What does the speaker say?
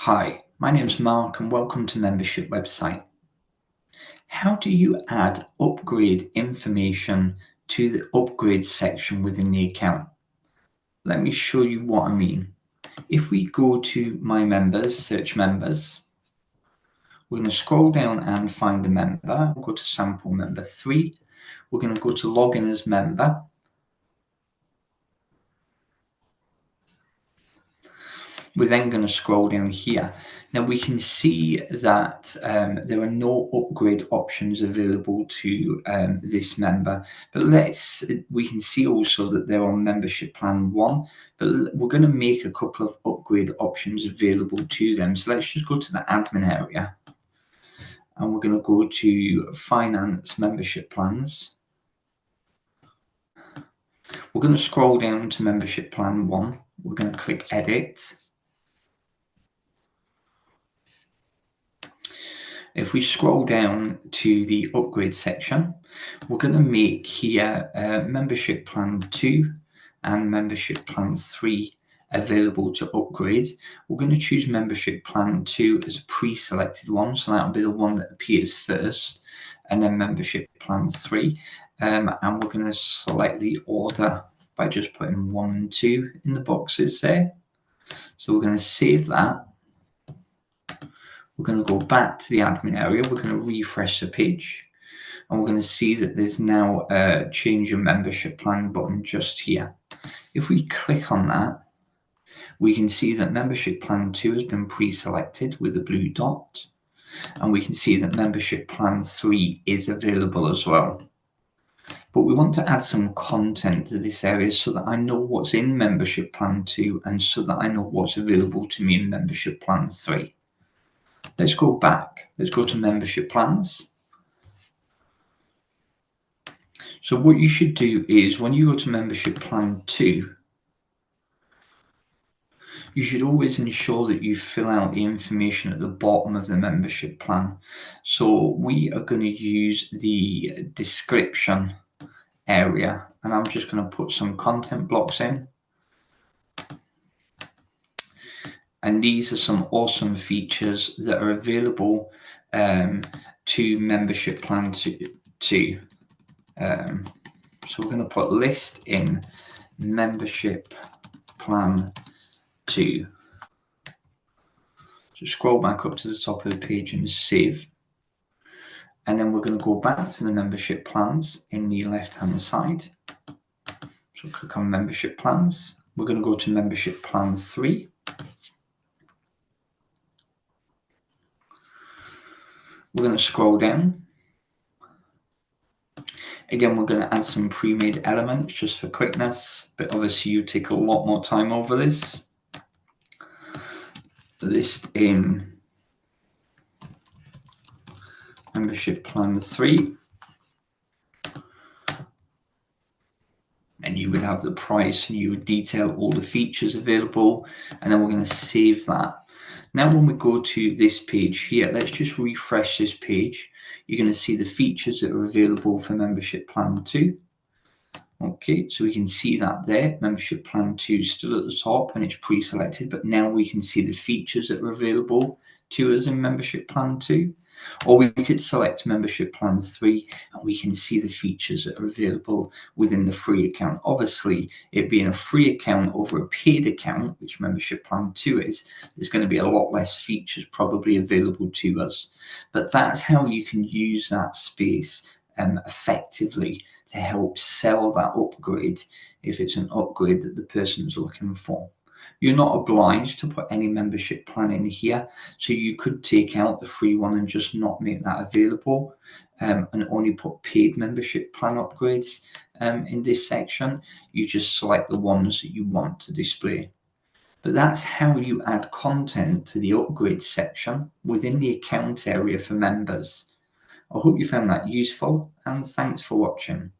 Hi, my name's Mark and welcome to Membership Website. How do you add upgrade information to the upgrade section within the account? Let me show you what I mean. If we go to My Members, search Members, we're going to scroll down and find the member. We'll go to Sample Member 3. We're going to go to Login as Member. We're then going to scroll down here. Now we can see that there are no upgrade options available to this member, but we can see also that they're on membership plan 1, but we're going to make a couple of upgrade options available to them. So let's just go to the admin area and we're going to go to finance membership plans. We're going to scroll down to membership plan 1. We're going to click edit. If we scroll down to the upgrade section, we're going to make here membership plan 2 and membership plan 3 available to upgrade. We're going to choose membership plan 2 as a pre-selected one, so that'll be the one that appears first, and then membership plan 3. And we're going to select the order by just putting 1 and 2 in the boxes there. So we're going to save that. We're going to go back to the admin area. We're going to refresh the page and we're going to see that there's now a change your membership plan button just here. If we click on that, we can see that membership plan 2 has been pre-selected with a blue dot, and we can see that membership plan 3 is available as well. But we want to add some content to this area so that I know what's in membership plan 2 and so that I know what's available to me in membership plan 3. Let's go back. Let's go to membership plans. So what you should do is when you go to membership plan 2, you should always ensure that you fill out the information at the bottom of the membership plan. So we are going to use the description area, and I'm just going to put some content blocks in. And these are some awesome features that are available to membership plan 2. So we're going to put list in membership plan 2. So scroll back up to the top of the page and save. And then we're going to go back to the membership plans in the left-hand side. So click on membership plans. We're going to go to membership plan 3. We're going to scroll down. Again, we're going to add some pre-made elements just for quickness, but obviously you take a lot more time over this. List in membership plan 3. And you would have the price and you would detail all the features available, and then we're going to save that. Now when we go to this page here, let's just refresh this page. You're going to see the features that are available for membership plan 2. Okay, so we can see that there. Membership plan 2 is still at the top and it's pre-selected, but now we can see the features that are available to us in membership plan 2. Or we could select membership plan 3 and we can see the features that are available within the free account. Obviously, it being a free account over a paid account, which membership plan 2 is, there's going to be a lot less features probably available to us. But that's how you can use that space effectively to help sell that upgrade if it's an upgrade that the person's looking for. You're not obliged to put any membership plan in here, so you could take out the free one and just not make that available and only put paid membership plan upgrades in this section. You just select the ones that you want to display. But that's how you add content to the upgrade section within the account area for members. I hope you found that useful, and thanks for watching.